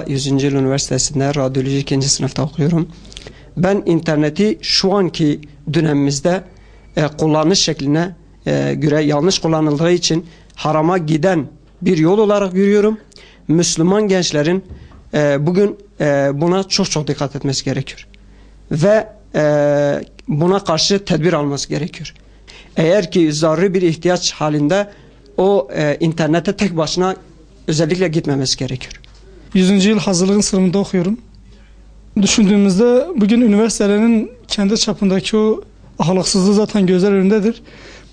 100. Yıl Üniversitesi'nde radyoloji 2. sınıfta okuyorum. Ben interneti şu anki dönemimizde kullanış şekline göre yanlış kullanıldığı için harama giden bir yol olarak görüyorum. Müslüman gençlerin bugün buna çok dikkat etmesi gerekiyor. Ve buna karşı tedbir alması gerekiyor. Eğer ki zaruri bir ihtiyaç halinde o internete tek başına özellikle gitmemesi gerekiyor. 100. yıl hazırlığın sınıfında okuyorum. Düşündüğümüzde bugün üniversitelerin kendi çapındaki o ahlaksızlığı zaten gözler önündedir.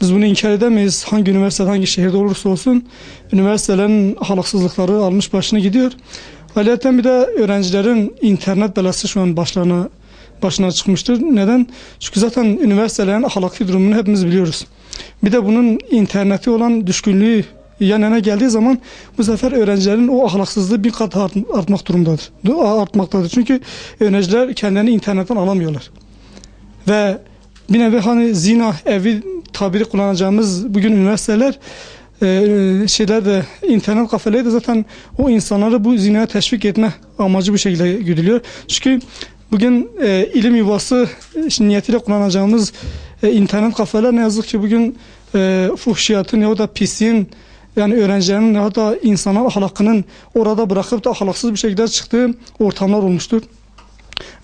Biz bunu inkar edemeyiz. Hangi üniversitede, hangi şehirde olursa olsun üniversitelerin ahlaksızlıkları almış başına gidiyor. Ayrıca bir de öğrencilerin internet belası şu an başına çıkmıştır. Neden? Çünkü zaten üniversitelerin ahlaki durumunu hepimiz biliyoruz. Bir de bunun interneti olan düşkünlüğü yan yana geldiği zaman bu sefer öğrencilerin o ahlaksızlığı bir kat artmaktadır. Çünkü öğrenciler kendilerini internetten alamıyorlar. Ve bir nevi hani zina evi tabiri kullanacağımız bugün üniversiteler de internet kafeleri de zaten o insanları bu zinaya teşvik etme amacı bu şekilde güdülüyor. Çünkü bugün ilim yuvası niyetiyle kullanacağımız internet kafeler ne yazık ki bugün fuhşiyatın ya da pisliğin, yani öğrencilerin ya da insanlar ahlakının orada bırakıp da ahlaksız bir şekilde çıktığı ortamlar olmuştur.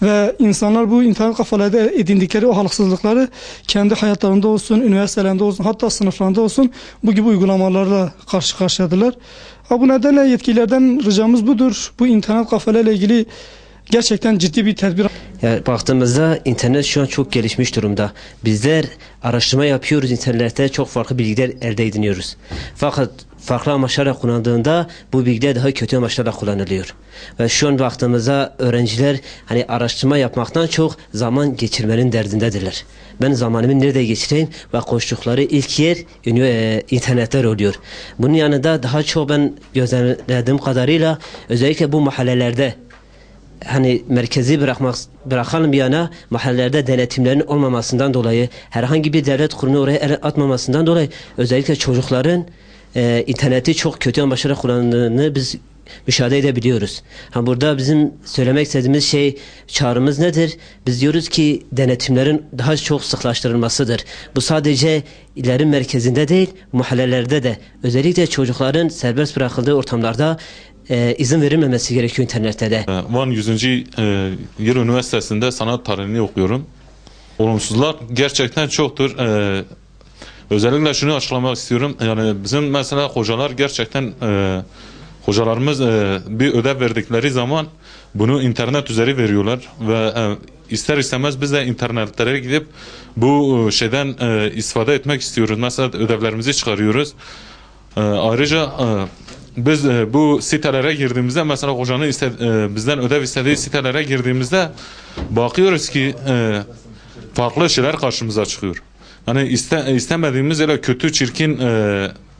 Ve insanlar bu internet kafelerde edindikleri o ahlaksızlıkları kendi hayatlarında olsun, üniversitelerinde olsun, hatta sınıflarında olsun bu gibi uygulamalarla karşı karşıyadılar. Bu nedenle yetkililerden ricamız budur. Bu internet kafelerle ilgili gerçekten ciddi bir tedbir. Yani baktığımızda internet şu an çok gelişmiş durumda. Bizler araştırma yapıyoruz, internette çok farklı bilgiler elde ediniyoruz. Fakat farklı amaçlarla kullanıldığında bu bilgiler daha kötü amaçlarla kullanılıyor. Ve şu an baktığımızda öğrenciler hani araştırma yapmaktan çok zaman geçirmenin derdindedirler. Ben zamanımı nerede geçireyim ve koştukları ilk yer internetler oluyor. Bunun yanında daha çok ben gözlemlediğim kadarıyla özellikle bu mahallelerde hani merkezi bırakalım bir yana, mahallelerde denetimlerin olmamasından dolayı, herhangi bir devlet kurumu oraya el atmamasından dolayı özellikle çocukların interneti çok kötü amaçlara kullandığını biz müşahede edebiliyoruz. Burada bizim söylemek istediğimiz çağrımız nedir? Biz diyoruz ki denetimlerin daha çok sıklaştırılmasıdır. Bu sadece illerin merkezinde değil, mahallelerde de özellikle çocukların serbest bırakıldığı ortamlarda izin verilmemesi gerekiyor internette de. Van 100. Yıl Üniversitesi'nde sanat tarihini okuyorum. Olumsuzlar gerçekten çoktur. Özellikle şunu açıklamak istiyorum. Yani bizim mesela hocalar gerçekten hocalarımız bir ödev verdikleri zaman bunu internet üzeri veriyorlar ve ister istemez biz de internetlere gidip bu şeyden istifade etmek istiyoruz. Mesela ödevlerimizi çıkarıyoruz. Ayrıca biz bu sitelere girdiğimizde, mesela hocanın bizden ödev istediği sitelere girdiğimizde bakıyoruz ki farklı şeyler karşımıza çıkıyor. Yani istemediğimiz öyle kötü, çirkin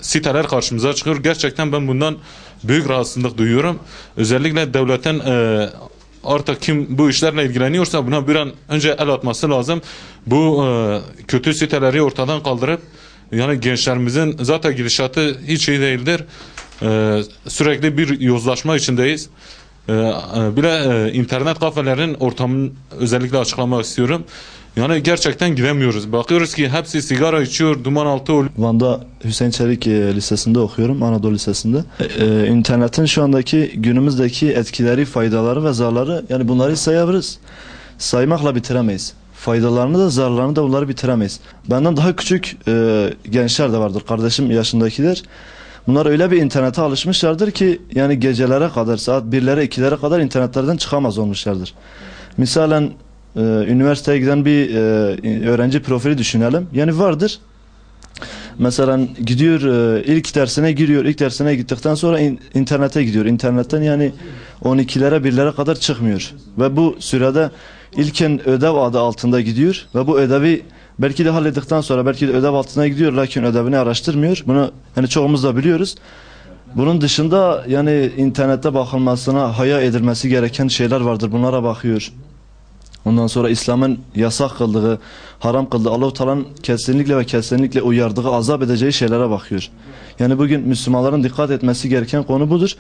siteler karşımıza çıkıyor. Gerçekten ben bundan büyük rahatsızlık duyuyorum. Özellikle devletin artık kim bu işlerle ilgileniyorsa buna bir an önce el atması lazım. Bu kötü siteleri ortadan kaldırıp, yani gençlerimizin zaten gidişatı hiç iyi değildir. Sürekli bir yozlaşma içindeyiz. Bile internet kafelerin ortamını özellikle açıklamak istiyorum. Yani gerçekten gidemiyoruz. Bakıyoruz ki hepsi sigara içiyor, duman altı oluyor. Van'da Hüseyin Çelik Lisesi'nde okuyorum, Anadolu Lisesi'nde. İnternetin şu andaki günümüzdeki etkileri, faydaları ve zararları, yani bunları sayabiliriz. Saymakla bitiremeyiz. Faydalarını da zararlarını da bunları bitiremeyiz. Benden daha küçük gençler de vardır, kardeşim yaşındakiler. Bunlar öyle bir internete alışmışlardır ki yani gecelere kadar, saat 1'lere 2'lere kadar internetlerden çıkamaz olmuşlardır. Misalen üniversiteye giden bir öğrenci profili düşünelim. Yani vardır. Mesela gidiyor, ilk dersine giriyor. İlk dersine gittikten sonra internete gidiyor. İnternetten yani 12'lere 1'lere kadar çıkmıyor. Ve bu sürede ilkin ödev adı altında gidiyor ve bu ödevi belki de hallettikten sonra belki de ödev altına gidiyor, lakin ödevini araştırmıyor. Bunu yani çoğumuz da biliyoruz. Bunun dışında yani internette bakılmasına, haya edilmesi gereken şeyler vardır. Bunlara bakıyor. Ondan sonra İslam'ın yasak kıldığı, haram kıldığı, Allah-u Teala'nın kesinlikle ve kesinlikle uyardığı, azap edeceği şeylere bakıyor. Yani bugün Müslümanların dikkat etmesi gereken konu budur.